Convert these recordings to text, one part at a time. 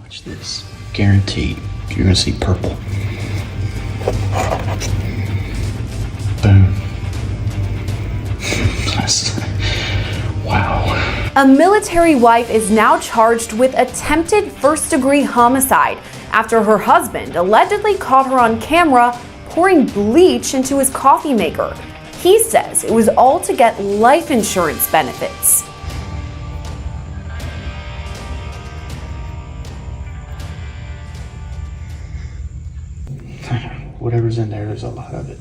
Watch this. Guaranteed. You're gonna see purple. Boom. Wow. A military wife is now charged with attempted first-degree homicide after her husband allegedly caught her on camera pouring bleach into his coffee maker. He says it was all to get life insurance benefits. Whatever's in there's a lot of it.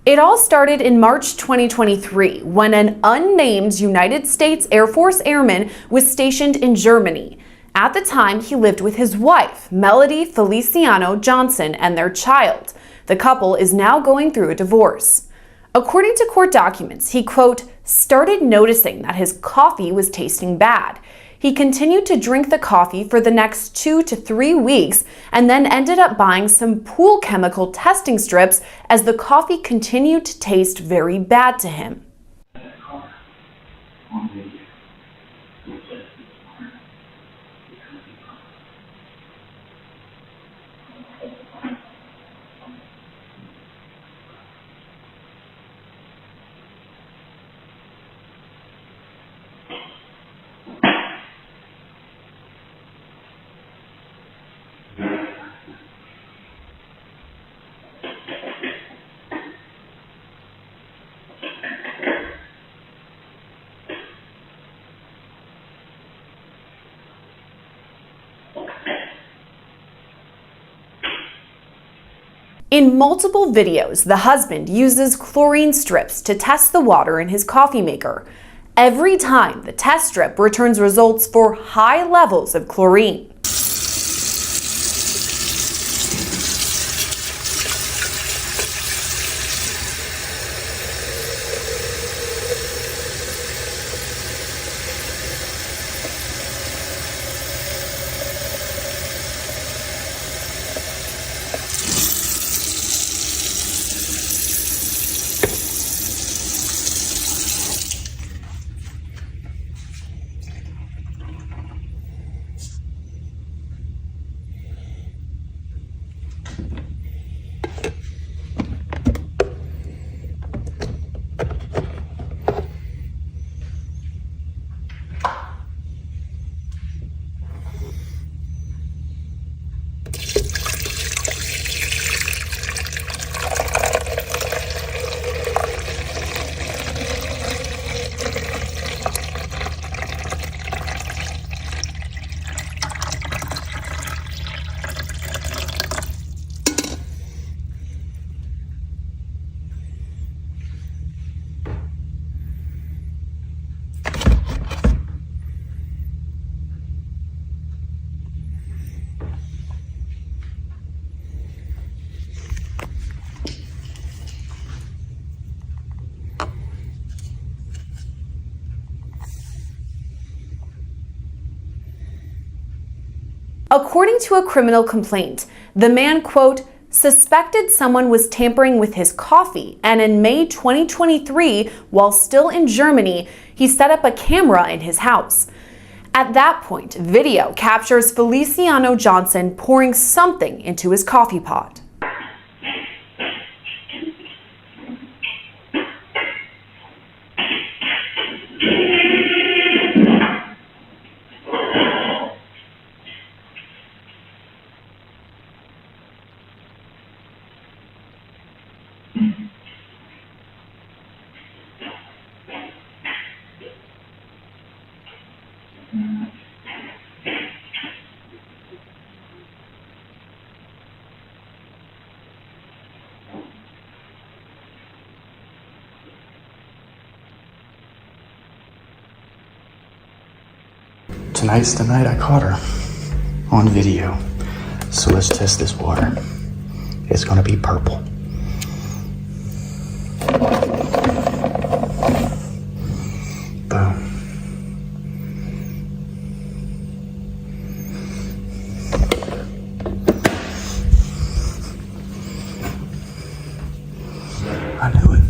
It all started in March 2023 when an unnamed United States Air Force airman was stationed in Germany. At the time, he lived with his wife, Melody Feliciano Johnson, and their child. The couple is now going through a divorce. According to court documents, he, quote, started noticing that his coffee was tasting bad. He continued to drink the coffee for the next 2 to 3 weeks and then ended up buying some pool chemical testing strips as the coffee continued to taste very bad to him. In multiple videos, the husband uses chlorine strips to test the water in his coffee maker. Every time, the test strip returns results for high levels of chlorine. According to a criminal complaint, the man, quote, suspected someone was tampering with his coffee, and in May 2023, while still in Germany, he set up a camera in his house. At that point, video captures Feliciano Johnson pouring something into his coffee pot. Tonight's the night I caught her on video. So let's test this water. It's gonna be purple. Boom. I knew it.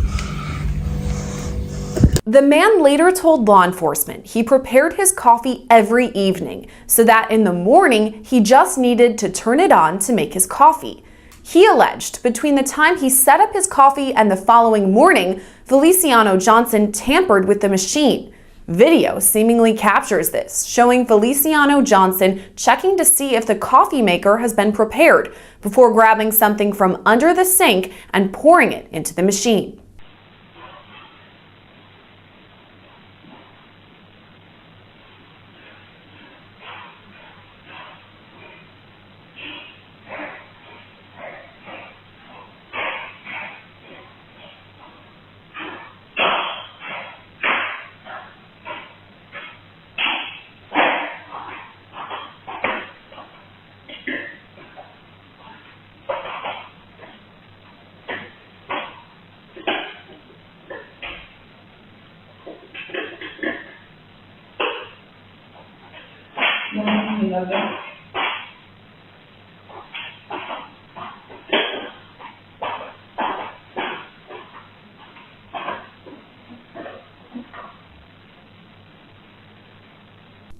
The man later told law enforcement he prepared his coffee every evening so that in the morning he just needed to turn it on to make his coffee. He alleged between the time he set up his coffee and the following morning, Feliciano Johnson tampered with the machine. Video seemingly captures this, showing Feliciano Johnson checking to see if the coffee maker has been prepared before grabbing something from under the sink and pouring it into the machine.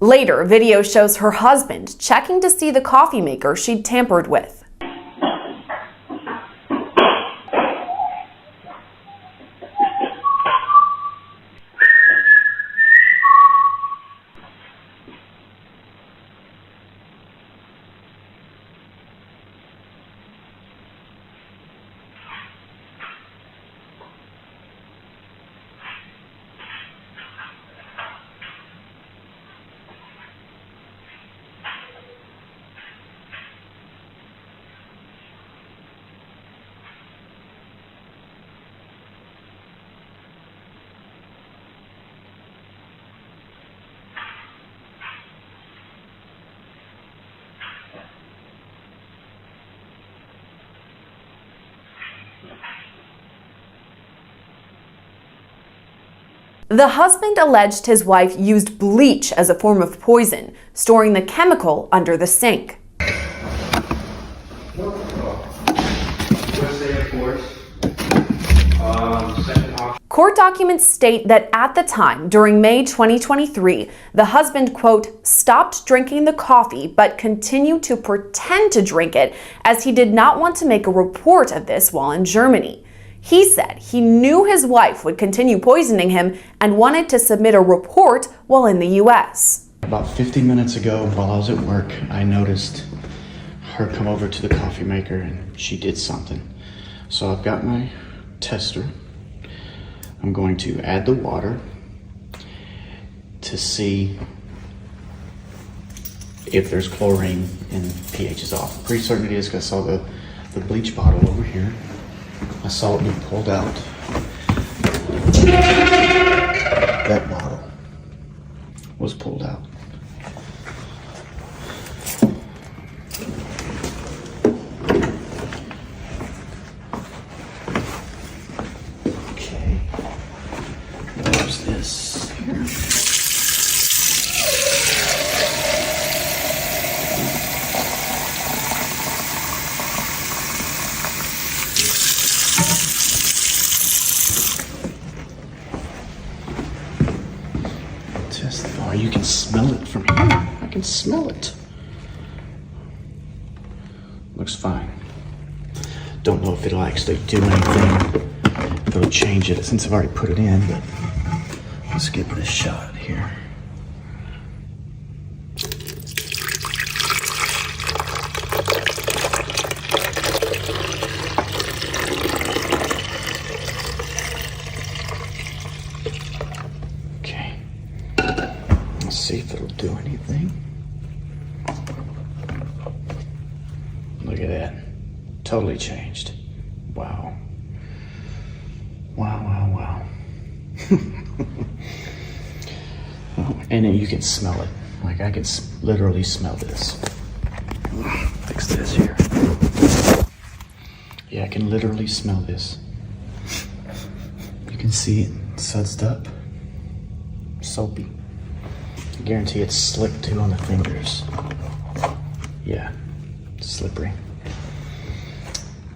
Later, video shows her husband checking to see the coffee maker she'd tampered with. The husband alleged his wife used bleach as a form of poison, storing the chemical under the sink. Court documents state that at the time, during May 2023, the husband, quote, stopped drinking the coffee but continued to pretend to drink it as he did not want to make a report of this while in Germany. He said he knew his wife would continue poisoning him and wanted to submit a report while in the U.S. About 50 minutes ago, while I was at work, I noticed her come over to the coffee maker and she did something. So I've got my tester. I'm going to add the water to see if there's chlorine and pH is off. Pretty certain it is because I saw the bleach bottle over here. I saw it being pulled out. That bottle was pulled out. Okay. There's this here. Oh, you can smell it from here. I can smell it. Looks fine. Don't know if it'll actually do anything. If it'll change it since I've already put it in, but let's give it a shot here. See if it'll do anything. Look at that. Totally changed. Wow. Wow, wow, wow. Oh, and then you can smell it. Like I can literally smell this. Fix this here. Yeah, I can literally smell this. You can see it sudsed up. Soapy. I guarantee it's slick too on the fingers. Yeah, slippery.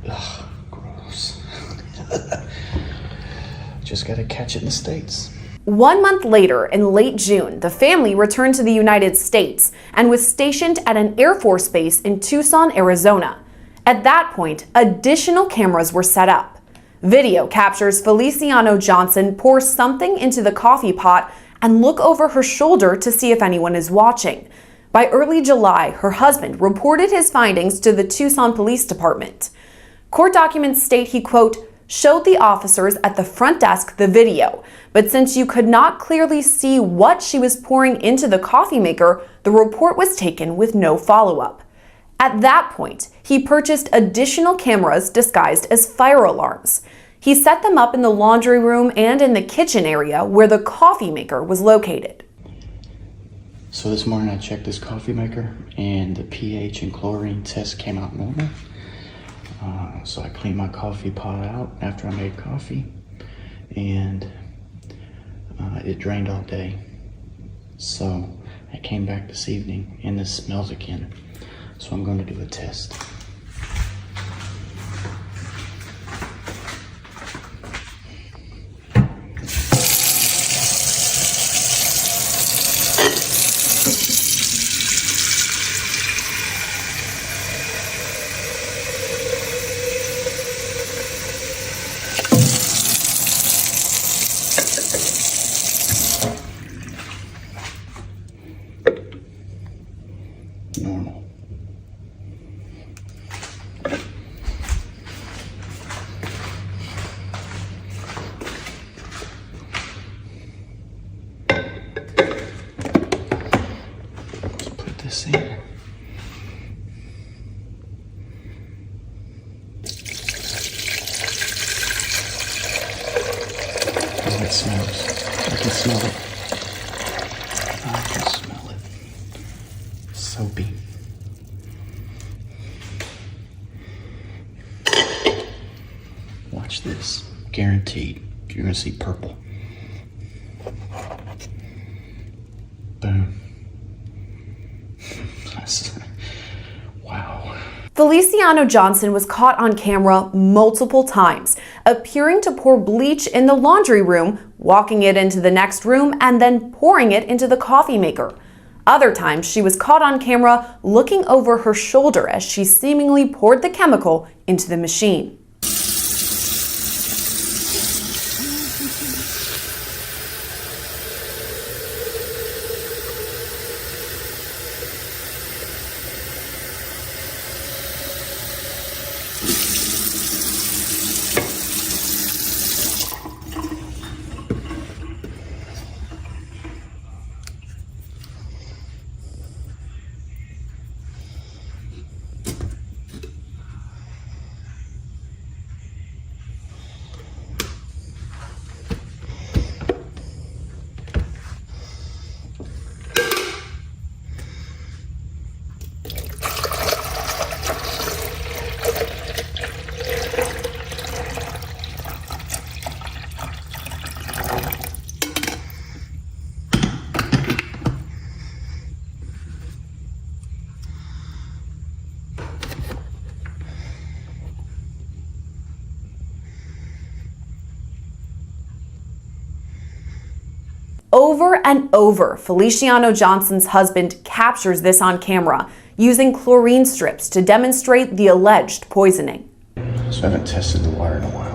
Ugh, gross. Just gotta catch it in the States. 1 month later, in late June, the family returned to the United States and was stationed at an Air Force base in Tucson, Arizona. At that point, additional cameras were set up. Video captures Feliciano Johnson pour something into the coffee pot and look over her shoulder to see if anyone is watching. By early July, her husband reported his findings to the Tucson Police Department. Court documents state he, quote, showed the officers at the front desk the video, but since you could not clearly see what she was pouring into the coffee maker, the report was taken with no follow-up. At that point, he purchased additional cameras disguised as fire alarms. He set them up in the laundry room and in the kitchen area where the coffee maker was located. So this morning I checked this coffee maker and the pH and chlorine test came out normal. So I cleaned my coffee pot out after I made coffee, and it drained all day. So I came back this evening and this smells again. So I'm going to do a test. Normal. Let's put this in. Oh, it smells. I can smell it. I can smell it. Soapy. Watch this. Guaranteed. You're gonna see purple. Boom. Wow. Feliciano Johnson was caught on camera multiple times, appearing to pour bleach in the laundry room, walking it into the next room, and then pouring it into the coffee maker. Other times, she was caught on camera looking over her shoulder as she seemingly poured the chemical into the machine. Over and over, Feliciano Johnson's husband captures this on camera, using chlorine strips to demonstrate the alleged poisoning. So I haven't tested the water in a while.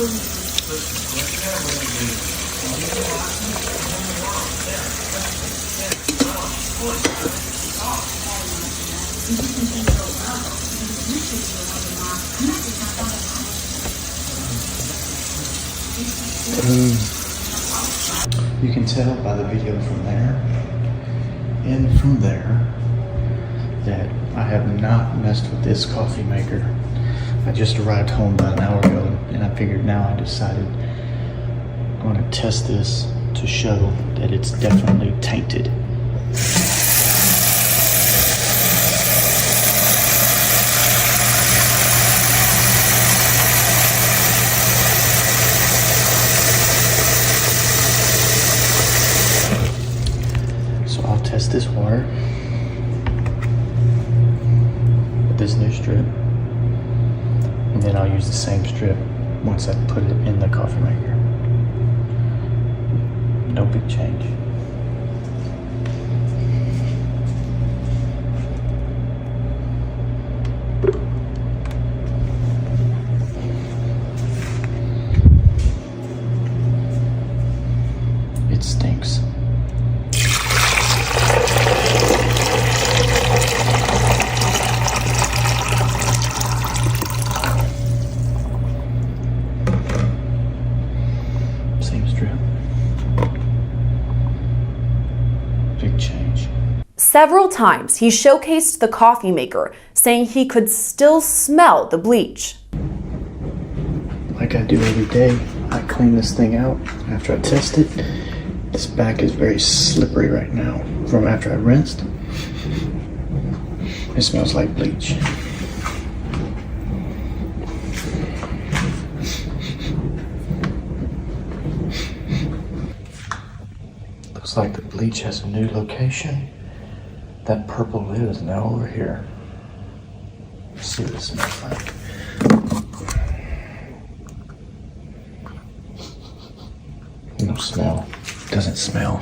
You can tell by the video from there and from there that I have not messed with this coffee maker. I just arrived home about an hour ago and I figured now I decided I'm going to test this to show that it's definitely tainted. So I'll test this water with this new strip, and then I'll use the same strip once I put it in the coffee maker. No big change. It stinks. Same strip. Big change. Several times he showcased the coffee maker, saying he could still smell the bleach. Like I do every day, I clean this thing out after I test it. This back is very slippery right now from after I rinsed. It smells like bleach. Looks like the bleach has a new location. That purple lid is now over here. Let's see what it smells like. No smell. Doesn't smell.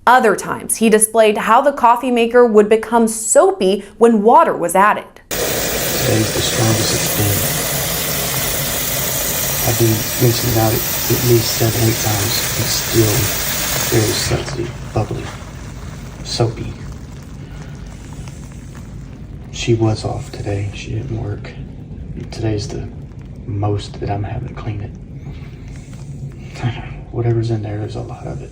Other times, he displayed how the coffee maker would become soapy when water was added. Today's the strongest it's been. I've been rinsing it out at least 7-8 times. It's still very sudsy, bubbly, soapy. She was off today. She didn't work. Today's the most that I'm having to clean it. Whatever's in there, there's a lot of it.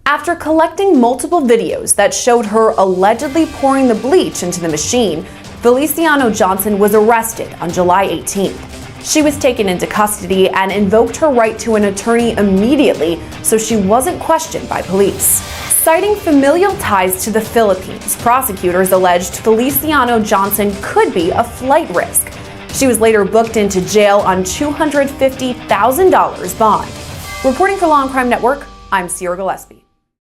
After collecting multiple videos that showed her allegedly pouring the bleach into the machine, Feliciano Johnson was arrested on July 18th. She was taken into custody and invoked her right to an attorney immediately, so she wasn't questioned by police. Citing familial ties to the Philippines, prosecutors alleged Feliciano Johnson could be a flight risk. She was later booked into jail on $250,000 bond. Reporting for Law and Crime Network, I'm Sierra Gillespie.